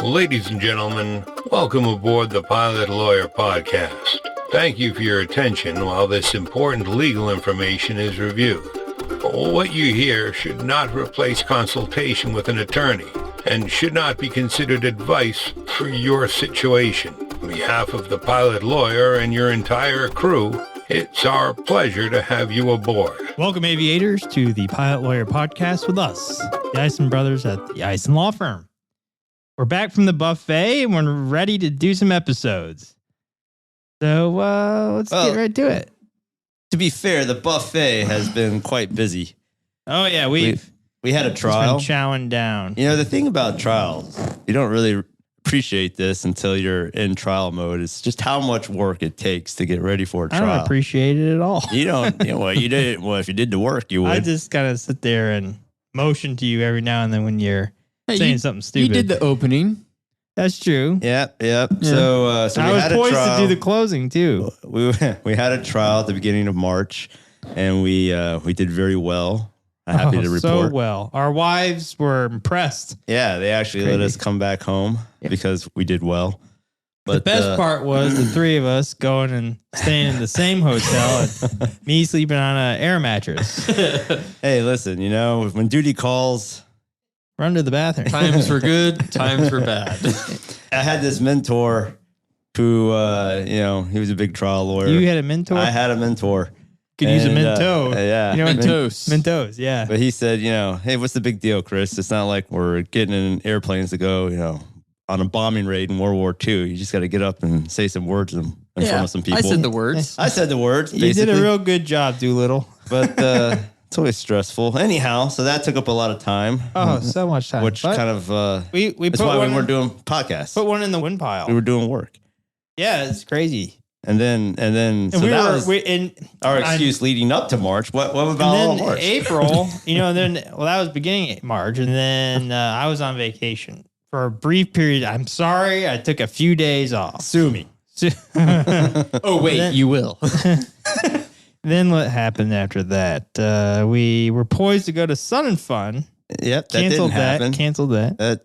Ladies and gentlemen, welcome aboard the Pilot Lawyer Podcast. Thank you for your attention while this important legal information is reviewed. What you hear should not replace consultation with an attorney and should not be considered advice for your situation. On behalf of the Pilot Lawyer and your entire crew, it's our pleasure to have you aboard. Welcome, aviators, to the Pilot Lawyer Podcast with us, the Ison brothers at the Ison Law Firm. We're back from the buffet and we're ready to do some episodes. So let's get right to it. To be fair, the buffet has been quite busy. Oh, yeah, we had a trial. Been chowing down. You know, the thing about trials, you don't really appreciate this until you're in trial mode. It's just how much work it takes to get ready for a trial. I don't appreciate it at all. You don't. You did. Well, if you did the work, you would. I just kind of sit there and motion to you every now and then when you're saying something stupid. You did the opening. That's true. Yep. Yeah. So I was poised to do the closing too. We had a trial at the beginning of March, and we did very well. I'm happy to report. So well. Our wives were impressed. Yeah, they actually let us come back home because we did well. But the best part was the three of us going and staying in the same hotel and me sleeping on an air mattress. Hey, listen, you know, when duty calls, run to the bathroom. Times were good, times were bad. I had this mentor who, he was a big trial lawyer. You had a mentor? I had a mentor. Could use a Mento. Yeah. You know, Mentos. Mentos, yeah. But he said, hey, what's the big deal, Chris? It's not like we're getting in airplanes to go, on a bombing raid in World War II. You just got to get up and say some words in front of some people. I said the words. Basically. You did a real good job, Doolittle. But it's always stressful. Anyhow, so that took up a lot of time. Oh, so much time. Which kind of, we that's put why one we weren't doing podcasts. Put one in the wind pile. We were doing work. Yeah, it's crazy. And then, so that was our excuse leading up to March. What about all March? April, that was beginning of March, and then I was on vacation for a brief period. I'm sorry, I took a few days off. Sue me. Oh, wait, you will. Then what happened after that? We were poised to go to Sun and Fun. Yep, that didn't happen. Canceled that.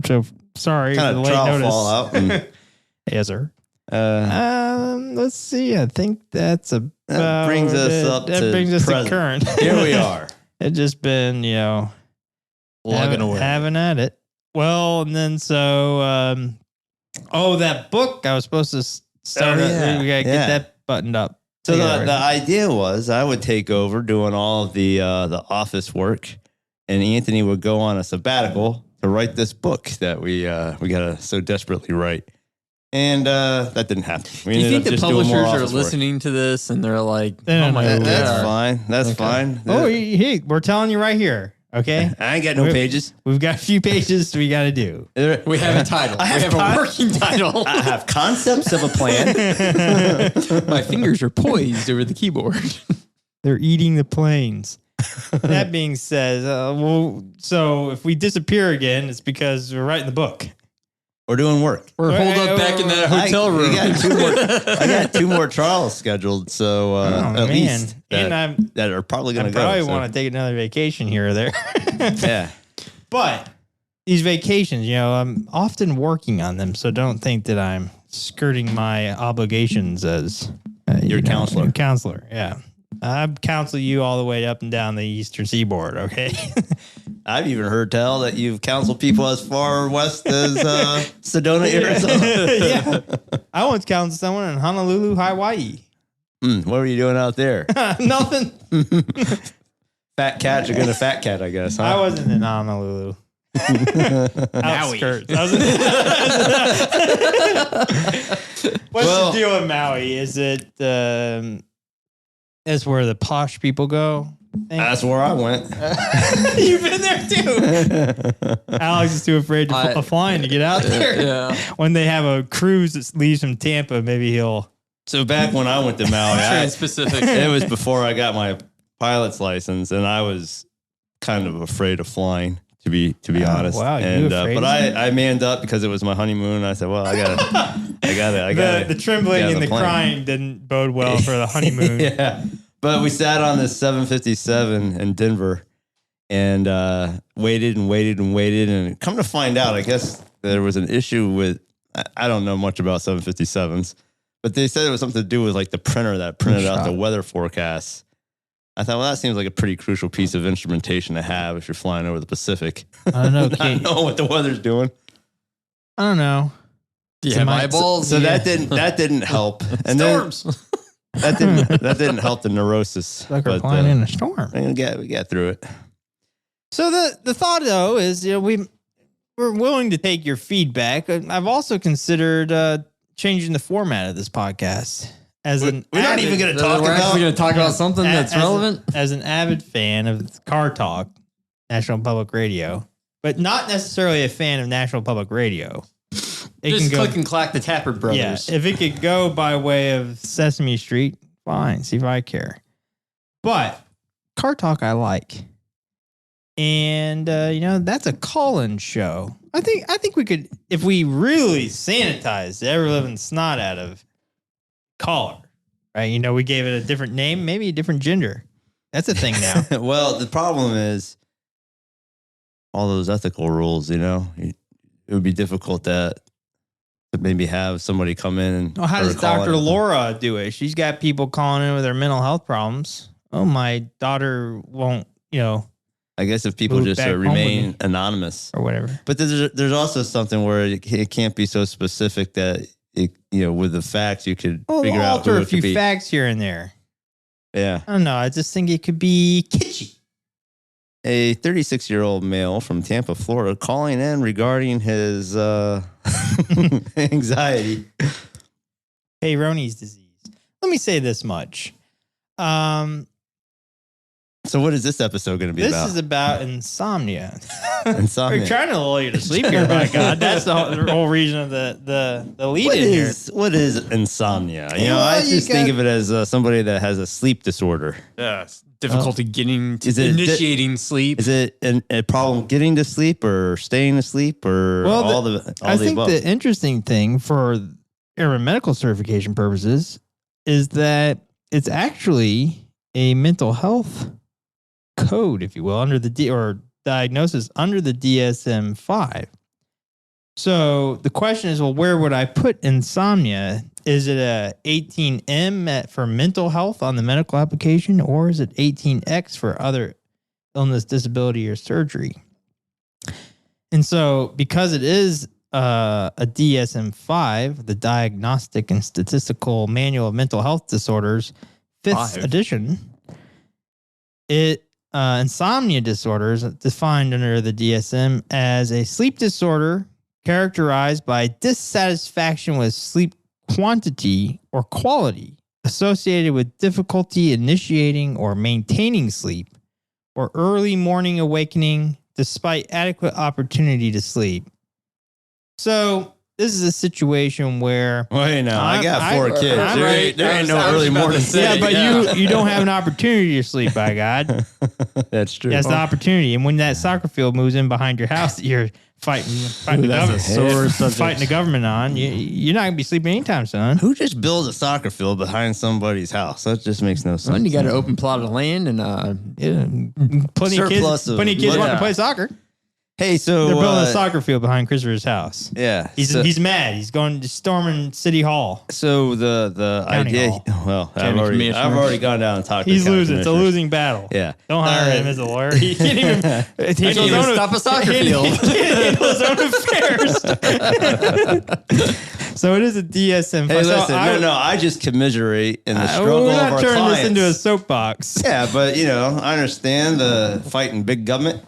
So sorry kind for the of late trial notice. fallout. Yes, sir. Let's see. I think that's about that brings us up that to brings us present. to current. Here we are. It's just been, Logging away. having at it. Well, and then that book I was supposed to start. We gotta get that buttoned up. So the idea was I would take over doing all of the office work, and Anthony would go on a sabbatical to write this book that we gotta so desperately write. And that didn't happen. Do you think the publishers are listening to this and they're like, "Oh my God, that's fine. That's fine." Oh, hey, we're telling you right here. Okay, I ain't got no pages. We've got a few pages we got to do. We have a title. We have a working title. I have concepts of a plan. My fingers are poised over the keyboard. They're eating the planes. That being said, so if we disappear again, it's because we're writing the book. We're doing work. We're holed up back in that hotel room. I got two more trials scheduled, so at least that are probably going to go. I probably want to take another vacation here or there. Yeah. But these vacations, I'm often working on them, so don't think that I'm skirting my obligations as your counselor. Your counselor, yeah. I counsel you all the way up and down the Eastern Seaboard, okay? I've even heard tell that you've counseled people as far west as Sedona, Arizona. Yeah. I once counseled someone in Honolulu, Hawaii. What were you doing out there? Nothing. Fat cat, you're going to fat cat, I guess, huh? I wasn't in Honolulu. Outskirts. What's the deal with Maui? Is it... That's where the posh people go. That's where I went. You've been there too. Alex is too afraid of flying to get out there. Yeah. When they have a cruise that leaves from Tampa, maybe he'll. So back when I went to Maui, Trans-Pacific. It was before I got my pilot's license, and I was kind of afraid of flying. To be honest, wow, and but I manned up because it was my honeymoon. I said, well, I got the trembling and the crying didn't bode well for the honeymoon. Yeah, but we sat on this 757 in Denver and waited, and come to find out, I guess there was an issue with, I don't know much about 757s, but they said it was something to do with like the printer that printed out the weather forecasts. I thought, well, that seems like a pretty crucial piece of instrumentation to have if you're flying over the Pacific. I don't know. Not know what the weather's doing. I don't know. Do you have eyeballs? So that didn't help. And storms. That didn't help the neurosis. Like we're flying in a storm. We got through it. So the thought though is, we're willing to take your feedback. I've also considered changing the format of this podcast. We're not even going to talk about. We're actually going to talk about something that's relevant. As an avid fan of Car Talk, National Public Radio, but not necessarily a fan of National Public Radio. Just click and clack the Tapper Brothers. Yeah, if it could go by way of Sesame Street, fine. See if I care. But Car Talk, I like, and that's a call-in show. I think we could, if we really sanitized the ever-living snot out of caller, right? We gave it a different name, maybe a different gender. That's a thing now. Well, the problem is all those ethical rules. It would be difficult to maybe have somebody come in and. Well, how does Dr. Laura do it? She's got people calling in with their mental health problems. Oh, my daughter won't. I guess if people just remain anonymous or whatever. But there's also something where it can't be so specific that. With the facts, you could figure out alter a few facts here and there. Yeah. I don't know. I just think it could be kitschy. A 36-year-old male from Tampa, Florida, calling in regarding his anxiety. Peyronie's disease. Let me say this much. So what is this episode going to be about? This is about insomnia. Insomnia. We're trying to lull you to sleep here, by God. That's the whole reason of the lead in here. What is insomnia? I just think of it as somebody that has a sleep disorder. Yes. Difficulty initiating sleep. Is it a problem getting to sleep or staying asleep or all the above? I think the interesting thing for airman medical certification purposes is that it's actually a mental health code, if you will, under the or diagnosis under the DSM-5. So the question is, well, where would I put insomnia? Is it a 18M for mental health on the medical application, or is it 18X for other illness, disability, or surgery? And so because it is a DSM-5, the Diagnostic and Statistical Manual of Mental Health Disorders, 5th edition, insomnia disorders defined under the DSM as a sleep disorder characterized by dissatisfaction with sleep quantity or quality associated with difficulty initiating or maintaining sleep or early morning awakening despite adequate opportunity to sleep. So this is a situation where... Wait, now, I got 4 kids. There ain't no early morning. Yeah, but you don't have an opportunity to sleep, by God. That's true. That's the opportunity. And when that soccer field moves in behind your house, you're fighting the government on. You're not going to be sleeping anytime soon. Who just builds a soccer field behind somebody's house? That just makes no sense. Well, you got an open plot of land and plenty of kids want to play soccer. Hey, so they're building a soccer field behind Christopher's house. Yeah, he's mad. He's going to storming City Hall. So the idea, Hall. I've already gone down and talked. He's losing. It's a losing battle. Yeah, don't hire him as a lawyer. He can't even stop a soccer field. He can't handle his own affairs. So it is a DSM. Hey, listen, I just commiserate in the struggle of our clients. We're not turning this into a soapbox. Yeah, but I understand the fighting big government.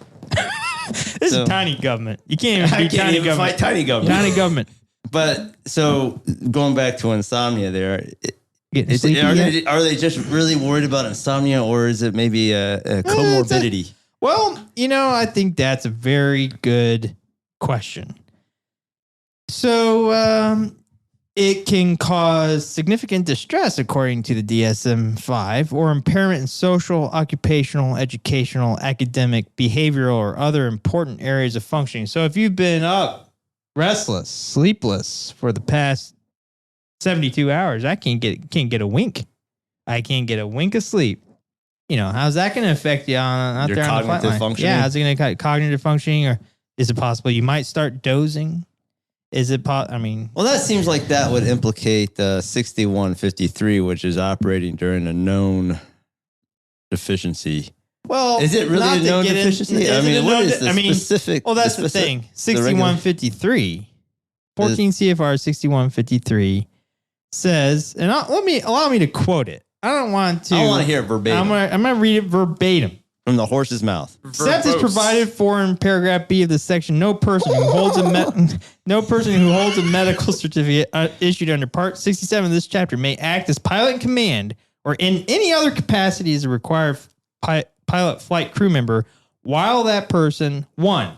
This is tiny government. You can't even fight tiny government. Tiny government. But so going back to insomnia, are they just really worried about insomnia, or is it maybe a comorbidity? I think that's a very good question. So it can cause significant distress, according to the DSM-5, or impairment in social, occupational, educational, academic, behavioral, or other important areas of functioning. So if you've been up, restless, sleepless for the past 72 hours, I can't get a wink. I can't get a wink of sleep. How's that going to affect you out there on the flight line? Functioning? Yeah, how's it going to cognitive functioning, or is it possible you might start dozing? Is it? I mean, well, that seems like that would implicate 6153, which is operating during a known deficiency. well, Is it really not a to known get in- deficiency? is I it mean, a what known is the specific? Well, that's the thing. 6153, 14 CFR 6153 says, and allow me to quote it. I don't want to. I want to hear it verbatim I'm gonna read it verbatim. from the horse's mouth. Except as provided for in paragraph B of the section, no person who holds a medical certificate issued under Part 67 of this chapter may act as pilot in command or in any other capacity as a required pilot flight crew member while that person, 1,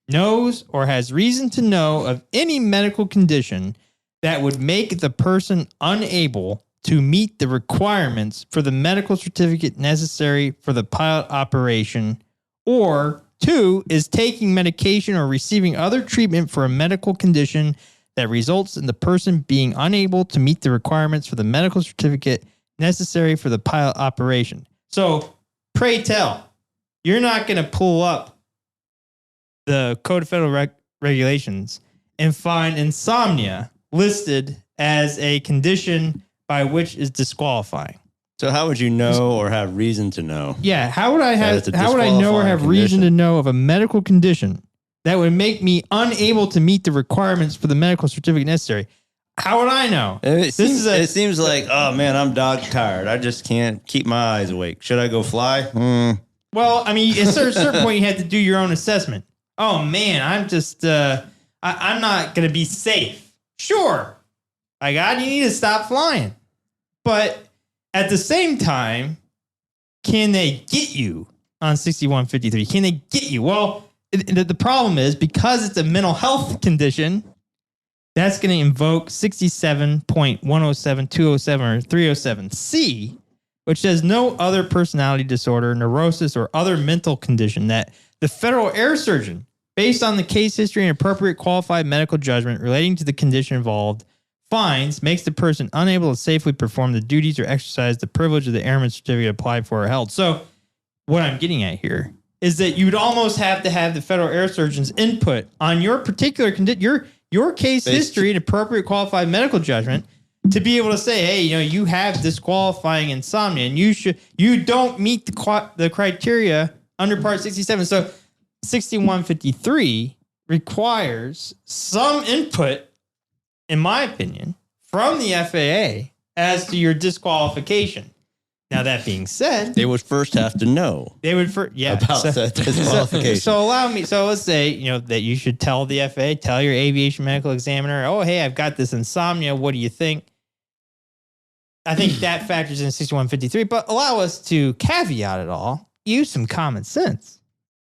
knows or has reason to know of any medical condition that would make the person unable to meet the requirements for the medical certificate necessary for the pilot operation, or 2, is taking medication or receiving other treatment for a medical condition that results in the person being unable to meet the requirements for the medical certificate necessary for the pilot operation. So, pray tell, you're not going to pull up the Code of Federal Regulations and find insomnia listed as a condition by which is disqualifying. So how would you know or have reason to know? Yeah, how would I it's a know or disqualifying have reason condition? to know of a medical condition that would make me unable to meet the requirements for the medical certificate necessary? How would I know? It seems like, oh man, I'm dog tired. I just can't keep my eyes awake. Should I go fly? Well, I mean, at a certain point, you have to do your own assessment. Oh man, I'm just, I'm not going to be safe. Sure. My God, you need to stop flying. But at the same time, can they get you on 6153? Can they get you? Well, the problem is because it's a mental health condition, that's going to invoke 67.107, 207, or 307C, which says no other personality disorder, neurosis, or other mental condition that the federal air surgeon, based on the case history and appropriate qualified medical judgment relating to the condition involved, finds makes the person unable to safely perform the duties or exercise the privilege of the airman certificate applied for or held. So what I'm getting at here is that you'd almost have to have the federal air surgeon's input on your particular condition, your case history and appropriate qualified medical judgment to be able to say, hey, you have disqualifying insomnia and you don't meet the criteria under Part 67. So 6153 requires some input, in my opinion, from the FAA as to your disqualification. Now, that being said, They would first have to know about that disqualification. So let's say, that you should tell the FAA, tell your aviation medical examiner, oh, hey, I've got this insomnia. What do you think? I think that factors in 6153, but allow us to caveat it all. Use some common sense.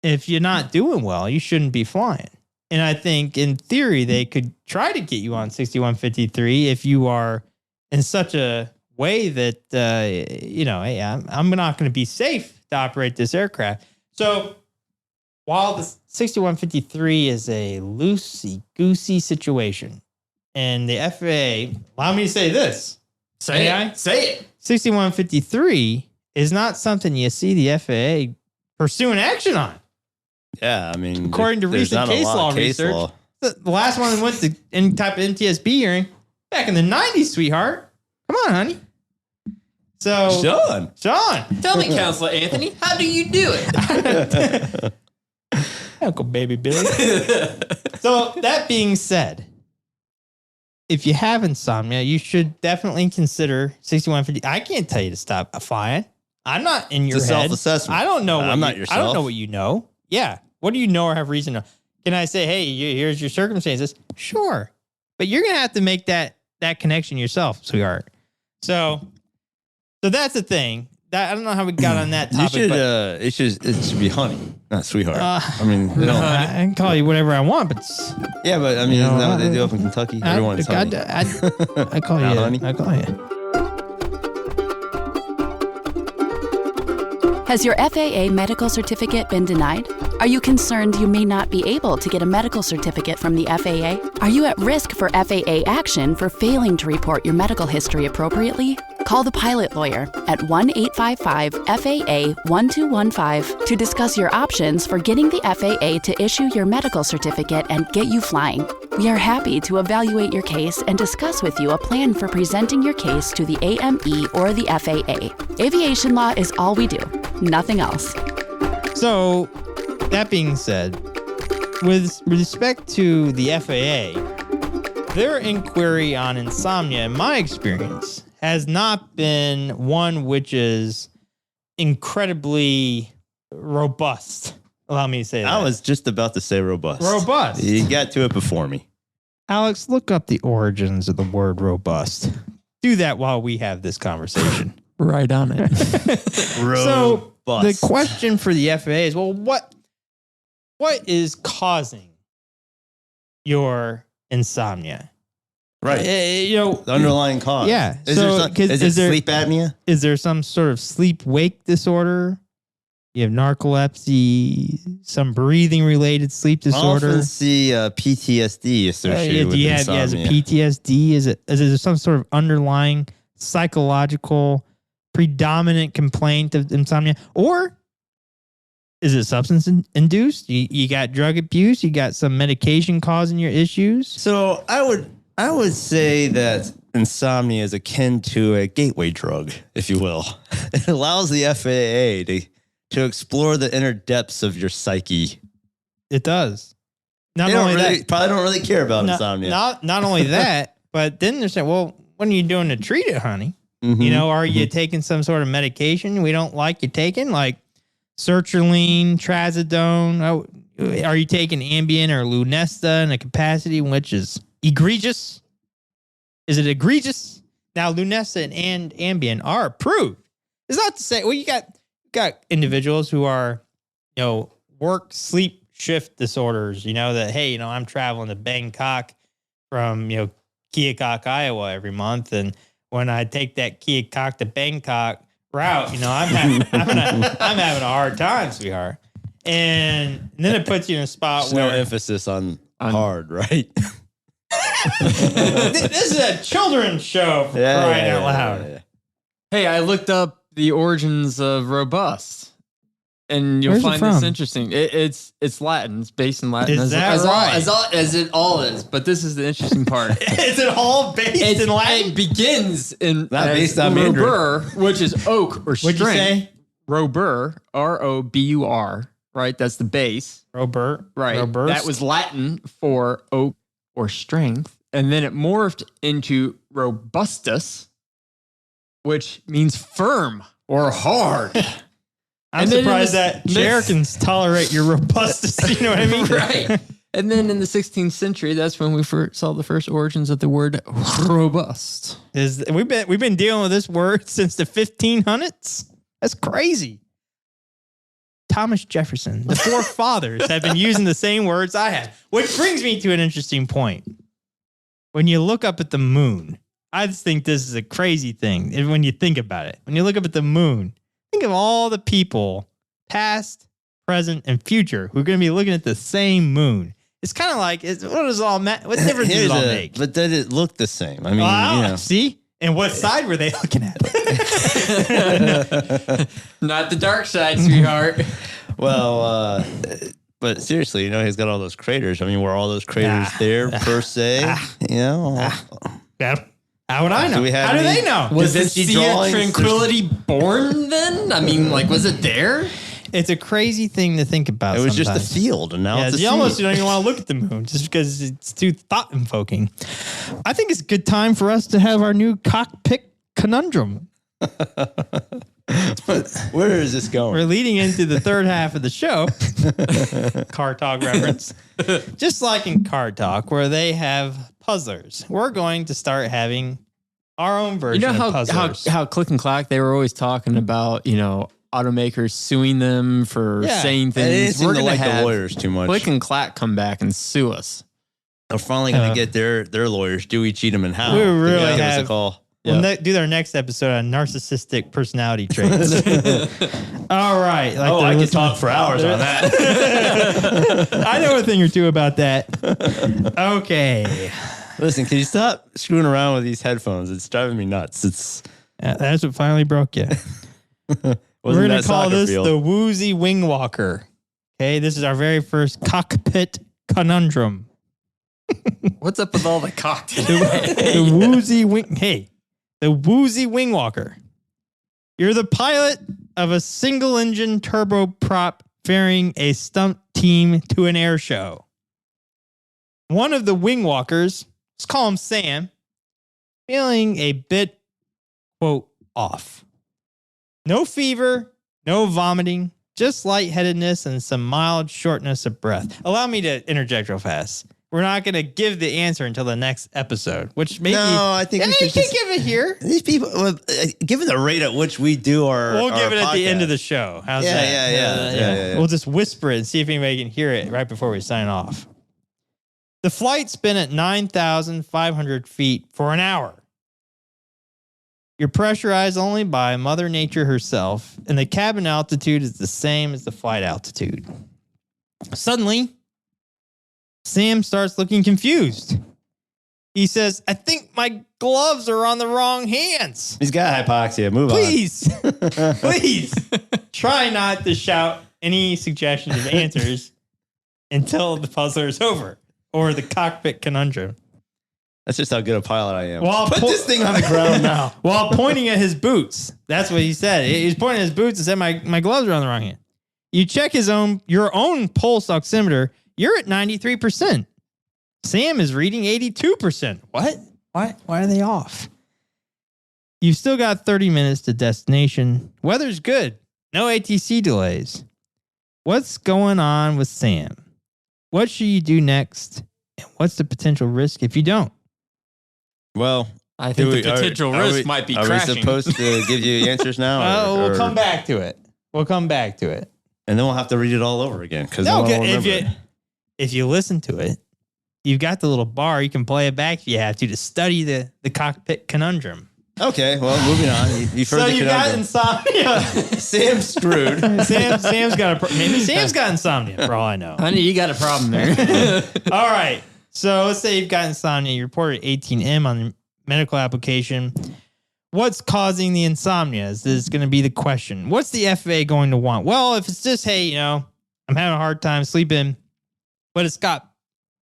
If you're not doing well, you shouldn't be flying. And I think in theory, they could try to get you on 6153 if you are in such a way that, hey, I'm not going to be safe to operate this aircraft. So while the 6153 is a loosey-goosey situation, and the FAA, allow me to say this. Say it. 6153 is not something you see the FAA pursuing action on. Yeah, I mean, According to recent case law research, the last one that went to any type of NTSB hearing back in the 90s, sweetheart. Come on, honey. So, Sean. Tell me, Counselor Anthony, how do you do it? Uncle Baby Billy. So, that being said, if you have insomnia, you should definitely consider 6150. I can't tell you to stop flying. I'm not in your It's a head. self-assessment. I don't know. I'm not yourself. I don't know what you know. Yeah. What do you know or have reason to? Can I say, hey, here's your circumstances? Sure. But you're going to have to make that connection yourself, sweetheart. So that's the thing. I don't know how we got on that topic. It should be honey, not sweetheart. I mean, I can call you whatever I want, but yeah, but I mean, isn't that what they do up in Kentucky? Everyone is honey. I call you honey. I call you. Has your FAA medical certificate been denied? Are you concerned you may not be able to get a medical certificate from the FAA? Are you at risk for FAA action for failing to report your medical history appropriately? Call the pilot lawyer at 1-855-FAA-1215 to discuss your options for getting the FAA to issue your medical certificate and get you flying. We are happy to evaluate your case and discuss with you a plan for presenting your case to the AME or the FAA. Aviation law is all we do, nothing else. So, that being said, with respect to the FAA, their inquiry on insomnia, in my experience, has not been one which is incredibly robust. Allow me to say that. I was just about to say robust. Robust. You got to it before me. Alex, look up the origins of the word robust. Do that while we have this conversation. Right on it. So the question for the FAA is, well, what is causing your insomnia? Right. The underlying cause. Yeah. Is it sleep apnea? Is there some sort of sleep-wake disorder? You have narcolepsy, some breathing-related sleep disorder. I often see PTSD associated with insomnia. Is it PTSD? Is there some sort of underlying psychological predominant complaint of insomnia? Or is it substance-induced? You got drug abuse? You got some medication causing your issues? So I would say that insomnia is akin to a gateway drug, if you will. It allows the FAA to explore the inner depths of your psyche. It does. Probably don't really care about insomnia. Not only that, but then they're saying, well, what are you doing to treat it, honey? Mm-hmm. Are you taking some sort of medication we don't like you taking, like sertraline, trazodone? Are you taking Ambien or Lunesta in a capacity which is egregious? Is it egregious? Now, Lunesta and Ambien are approved. It's not to say, well, you got individuals who are, work sleep shift disorders, that, hey, I'm traveling to Bangkok from, Keokuk, Iowa every month. And when I take that Keokuk to Bangkok route, I'm having a hard time, sweetheart. And then it puts you in a spot There's where no emphasis on hard, right? This is a children's show for crying out loud. Yeah. Hey, I looked up the origins of robust, and you'll find this interesting. It's Latin. It's based in Latin. Is that right? As it all is. But this is the interesting part. Is it all based in Latin? It begins in based on robur, which is oak or strength. What'd you say? Robur, R-O-B-U-R, right? That's the base. Robur. Right. Robust. That was Latin for oak or strength. And then it morphed into robustus, which means firm or hard. I'm surprised that chair can tolerate your robustness. You know what I mean? Right. And then in the 16th century, that's when we saw the first origins of the word robust. We've been dealing with this word since the 1500s. That's crazy. Thomas Jefferson, the forefathers, have been using the same words I have, which brings me to an interesting point. When you look up at the moon, I just think this is a crazy thing. And when you think about it, when you look up at the moon, think of all the people, past, present, and future, who are going to be looking at the same moon. It's kind of like, what difference does it all make? But did it look the same? I mean, see? And what side were they looking at? Not the dark side, sweetheart. Well, but seriously, he's got all those craters. I mean, were all those craters there per se? Yeah. How would I know? How do they know? Was the Sea of Tranquility born then? I mean, was it there? It's a crazy thing to think about. It was sometimes. just a field, and now it's a sea. You almost don't even want to look at the moon just because it's too thought-invoking. I think it's a good time for us to have our new Cockpit Conundrum. Where is this going? We're leading into the third half of the show. Car Talk reference. Just like in Car Talk, where they have puzzlers, we're going to start having our own version of puzzlers. How Click and Clack, they were always talking about, automakers suing them for saying things. We're going to have the lawyers too much. Click and Clack come back and sue us. They're finally going to get their lawyers, Dewey, Cheatham, and Howe. We really give have us a call. We'll do our next episode on narcissistic personality traits. All right. I could talk for hours on that. I know a thing or two about that. Okay. Listen, can you stop screwing around with these headphones? It's driving me nuts. That's what finally broke you. We're going to call this the Woozy Wing Walker. Okay, this is our very first Cockpit Conundrum. What's up with all the cock today? The woozy wing. Hey, the woozy wing walker. You're the pilot of a single-engine turboprop ferrying a stunt team to an air show. One of the wing walkers, let's call him Sam, feeling a bit, quote, off. No fever, no vomiting, just lightheadedness and some mild shortness of breath. Allow me to interject real fast. We're not going to give the answer until the next episode, which maybe... No, I think you can give it here. These people, given the rate at which we do we'll give it podcast. at the end of the show. How's that? Yeah. We'll just whisper it and see if anybody can hear it right before we sign off. The flight's been at 9,500 feet for an hour. You're pressurized only by Mother Nature herself, and the cabin altitude is the same as the flight altitude. Suddenly, Sam starts looking confused. He says, I think my gloves are on the wrong hands. He's got hypoxia. Move Please, please try not to shout any suggestions of answers until the puzzler is over or the cockpit conundrum. That's just how good a pilot I am. Well, put this thing on the ground now. While pointing at his boots. That's what he said. He's pointing at his boots and said, my gloves are on the wrong hand. You check your own pulse oximeter. You're at 93%. Sam is reading 82%. What? Why are they off? You've still got 30 minutes to destination. Weather's good. No ATC delays. What's going on with Sam? What should you do next? And what's the potential risk if you don't? Well, I think the potential risk might be crashing. Are we supposed to give you answers now? We'll come back to it. And then we'll have to read it all over again. If you listen to it, you've got the little bar. You can play it back if you have to study the cockpit conundrum. Okay, well, moving on. You've heard so the you got insomnia. Sam's screwed. Sam's got maybe Sam's got insomnia for all I know. Honey, you got a problem there. All right. So let's say you've got insomnia. You reported 18M on the medical application. What's causing the insomnia? Is this going to be the question? What's the FAA going to want? Well, if it's just, hey, I'm having a hard time sleeping, but it's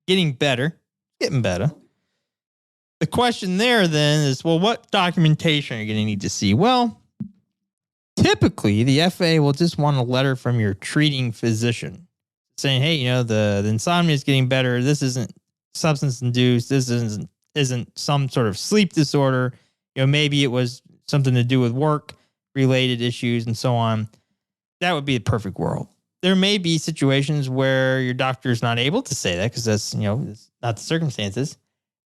getting better. The question there then is, well, what documentation are you going to need to see? Well, typically the FAA will just want a letter from your treating physician saying, hey, the insomnia is getting better. This isn't substance induced. This isn't some sort of sleep disorder. Maybe it was something to do with work related issues and so on. That would be the perfect world. There may be situations where your doctor is not able to say that because that's, it's not the circumstances.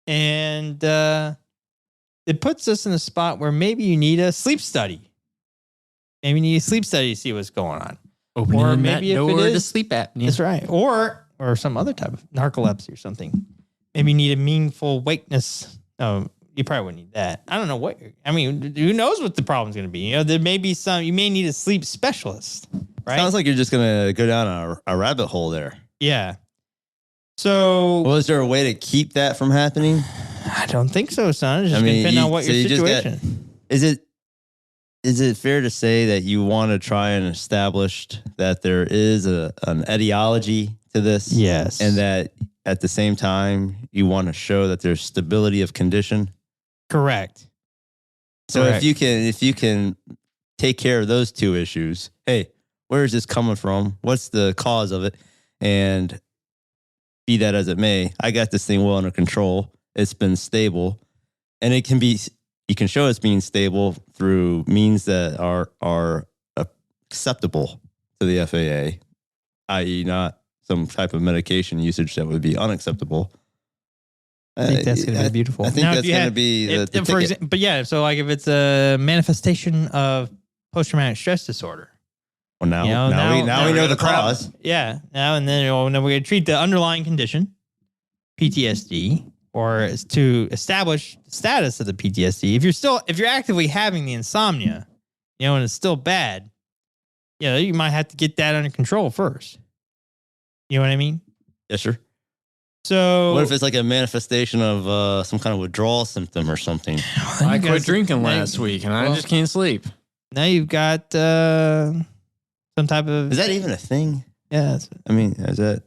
And it puts us in a spot where maybe you need a sleep study. Maybe you need a sleep study to see what's going on. Or maybe if it is to sleep apnea. That's right. Or some other type of narcolepsy or something. Maybe you need a meaningful wakeness. Oh, you probably wouldn't need that. I don't know who knows what the problem's going to be? There may be you may need a sleep specialist, right? Sounds like you're just going to go down a rabbit hole there. Yeah. So, is there a way to keep that from happening? I don't think so, son. It's just going to depend on what your situation is. Is it fair to say that you want to try and establish that there is an etiology to this? Yes. And that at the same time, you want to show that there's stability of condition? Correct. So if you can take care of those two issues, hey, where is this coming from? What's the cause of it? And be that as it may, I got this thing well under control. It's been stable, and you can show it's being stable through means that are acceptable to the FAA, i.e., not some type of medication usage that would be unacceptable. I think that's going to be beautiful. I think that's going to be the ticket. But yeah, so like if it's a manifestation of post-traumatic stress disorder. Well, now we know the cause. Yeah. Now we're going to treat the underlying condition, PTSD, or to establish the status of the PTSD. If you're actively having the insomnia, and it's still bad, you might have to get that under control first. You know what I mean? Yes, sir. So what if it's like a manifestation of some kind of withdrawal symptom or something? I quit drinking last week and I just can't sleep. Now you've got some type of... Is that even a thing? Yeah. Is that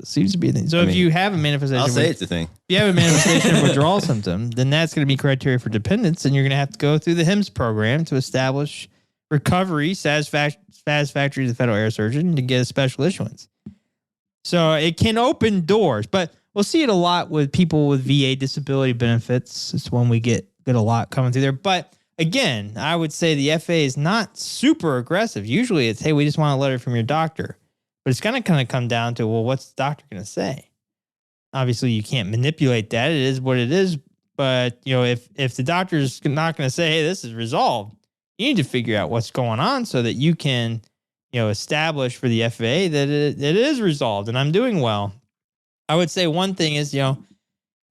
This seems to be a thing. So if you have a manifestation, I'll say it's a thing. If you have a manifestation of withdrawal symptom, then that's going to be criteria for dependence, and you're going to have to go through the HIMSS program to establish recovery satisfactory to the federal air surgeon to get a special issuance. So it can open doors, but we'll see it a lot with people with VA disability benefits. It's one we get a lot coming through there. But again, I would say the FAA is not super aggressive. Usually it's, hey, we just want a letter from your doctor. But it's going to kind of come down to, well, what's the doctor going to say? Obviously, you can't manipulate that. It is what it is. But, if the doctor's not going to say, hey, this is resolved, you need to figure out what's going on so that you can, establish for the FAA that it is resolved and I'm doing well. I would say one thing is, you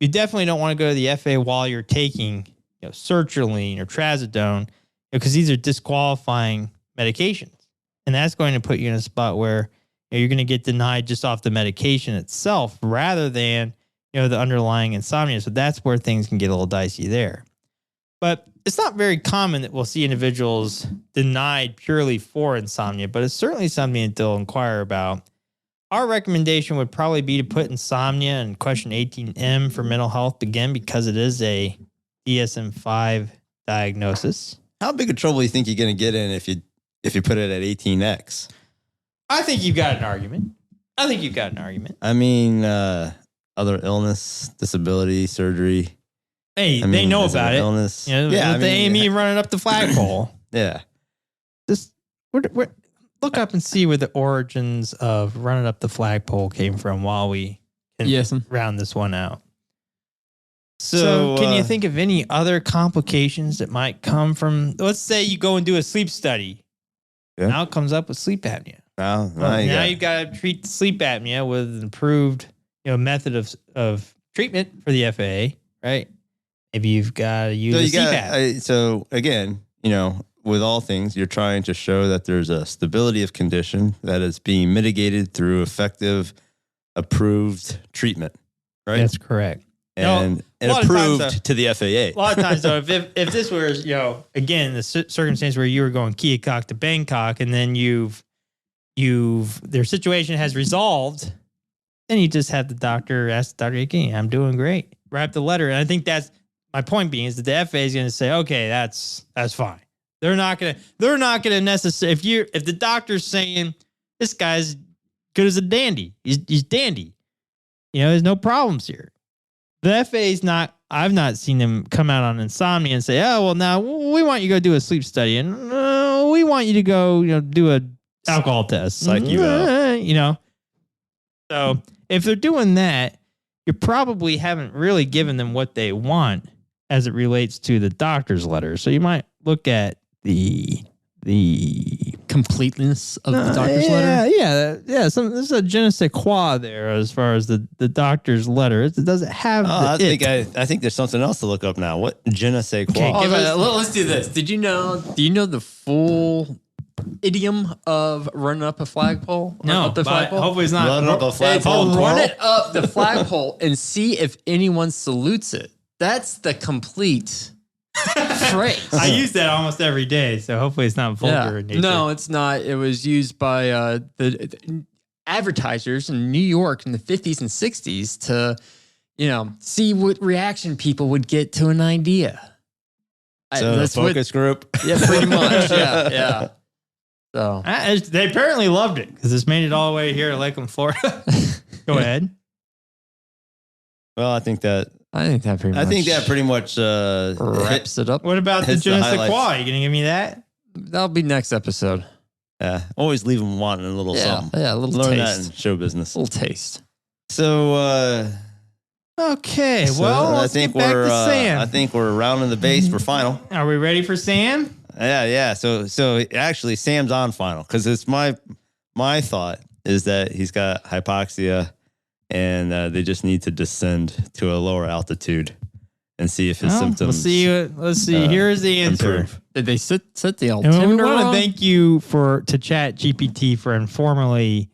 definitely don't want to go to the FAA while you're taking, sertraline or trazodone, because these are disqualifying medications. And that's going to put you in a spot where you're going to get denied just off the medication itself rather than, the underlying insomnia. So that's where things can get a little dicey there. But it's not very common that we'll see individuals denied purely for insomnia, but it's certainly something that they'll inquire about. Our recommendation would probably be to put insomnia in question 18M for mental health, again, because it is a DSM-5 diagnosis. How big a trouble do you think you're going to get in if you put it at 18X? I think you've got an argument. I mean, other illness, disability, surgery. Hey, they know about it. Illness. With the AME running up the flagpole. Yeah. Just look up and see where the origins of running up the flagpole came from while we round this one out. So can you think of any other complications that might come from, let's say you go and do a sleep study. Yeah. Now it comes up with sleep apnea. Now you've got to treat sleep apnea with an improved method of treatment for the FAA, right? Maybe you've got to use a CPAP. So again, with all things, you're trying to show that there's a stability of condition that is being mitigated through effective, approved treatment, right? That's correct. And approved to the FAA. A lot of times, though, if this was, again, the circumstance where you were going Keokuk to Bangkok, and then their situation has resolved, then you just have the doctor ask the doctor again, I'm doing great. Write the letter. And I think that's my point being is that the FAA is going to say, okay, that's fine. They're not going to necessarily, if the doctor's saying this guy's good as a dandy, he's dandy, there's no problems here. The FAA's not, I've not seen them come out on insomnia and say, oh, well, now we want you to go do a sleep study and we want you to go, do a alcohol test. Psych you out. So if they're doing that, you probably haven't really given them what they want as it relates to the doctor's letter. So you might look at the completeness of the doctor's letter. Yeah. There's a je ne sais quoi there as far as the doctor's letter. It doesn't have. I think there's something else to look up now. What je ne sais quoi? Okay, let's do this. Do you know the full idiom of running up a flagpole? No, but hopefully it's not running up a flagpole. Run it up the flagpole and see if anyone salutes it. That's the complete phrase. I use that almost every day, so hopefully it's not vulgar in nature. No, it's not. It was used by the advertisers in New York in the 50s and 60s to, see what reaction people would get to an idea. So the focus group? Yeah, pretty much. Yeah. So they apparently loved it because it's made it all the way here to Lakeland, Florida. Go ahead. Well, I think that pretty much wraps it up. What about the je ne sais quoi? You gonna give me that? That'll be next episode. Yeah, always leave them wanting a little something. Yeah, a little Learn taste. that in show business. A little taste. So, okay. Well, let's get back to Sam. I think we're rounding the base for final. Are we ready for Sam? Yeah. So actually, Sam's on final because it's my thought is that he's got hypoxia. And they just need to descend to a lower altitude and see if his symptoms. Let's see. Here's the answer. Improve. Did they set the altimeter? And we want to thank you to Chat GPT for informally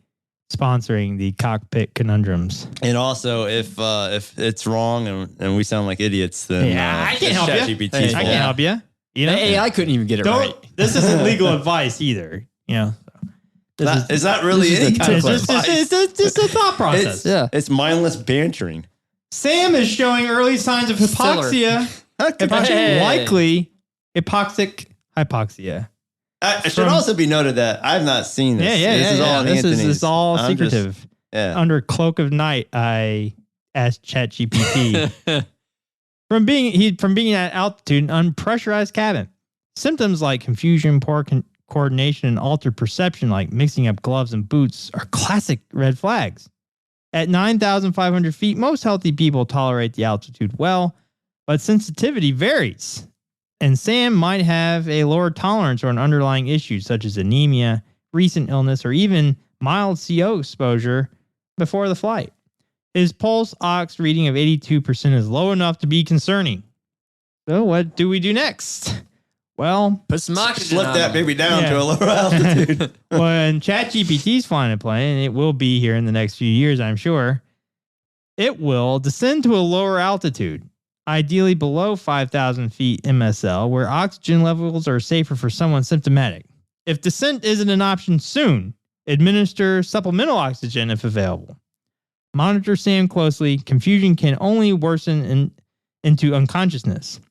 sponsoring the Cockpit Conundrums. And also, if it's wrong and we sound like idiots, then I can't help you. ChatGPT's I can't help you. I couldn't even get it right. This isn't legal advice either. It's not really any kind of advice. It's a thought process. It's mindless bantering. Sam is showing early signs of hypoxia. Likely hypoxic hypoxia. It should also be noted that I've not seen this. This is all Anthony's. This is all secretive. Under cloak of night, I asked ChatGPT. From being at altitude, an unpressurized cabin. Symptoms like confusion, poor coordination, and altered perception, like mixing up gloves and boots, are classic red flags. At 9,500 feet, most healthy people tolerate the altitude well, but sensitivity varies. And Sam might have a lower tolerance or an underlying issue, such as anemia, recent illness, or even mild CO exposure before the flight. His pulse ox reading of 82% is low enough to be concerning. So what do we do next? Well, put some oxygen slip that baby down to a lower altitude. When ChatGPT's flying a plane, and it will be here in the next few years, I'm sure, it will descend to a lower altitude, ideally below 5,000 feet MSL, where oxygen levels are safer for someone symptomatic. If descent isn't an option soon, administer supplemental oxygen if available. Monitor Sam closely. Confusion can only worsen into unconsciousness.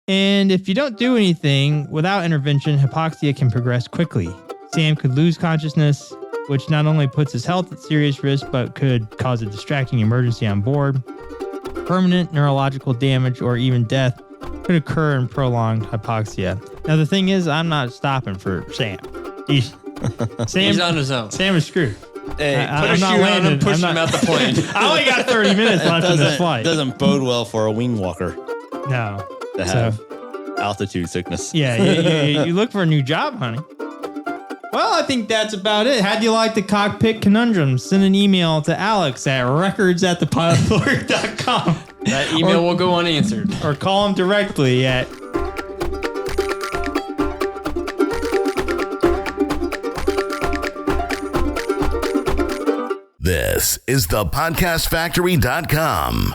And if you don't do anything without intervention, hypoxia can progress quickly. Sam could lose consciousness, which not only puts his health at serious risk, but could cause a distracting emergency on board. Permanent neurological damage or even death could occur in prolonged hypoxia. Now, the thing is, I'm not stopping for Sam. He's on his own. Sam is screwed. Hey, put a shoe on him, push him out the plane. I only got 30 minutes left in this flight. Doesn't bode well for a wing walker. No. To have altitude sickness. Yeah, you look for a new job, honey. Well, I think that's about it. How do you like the Cockpit Conundrum? Send an email to Alex at records@thepilotlawyer.com. That email will go unanswered. Or call him directly at... This is thepodcastfactory.com.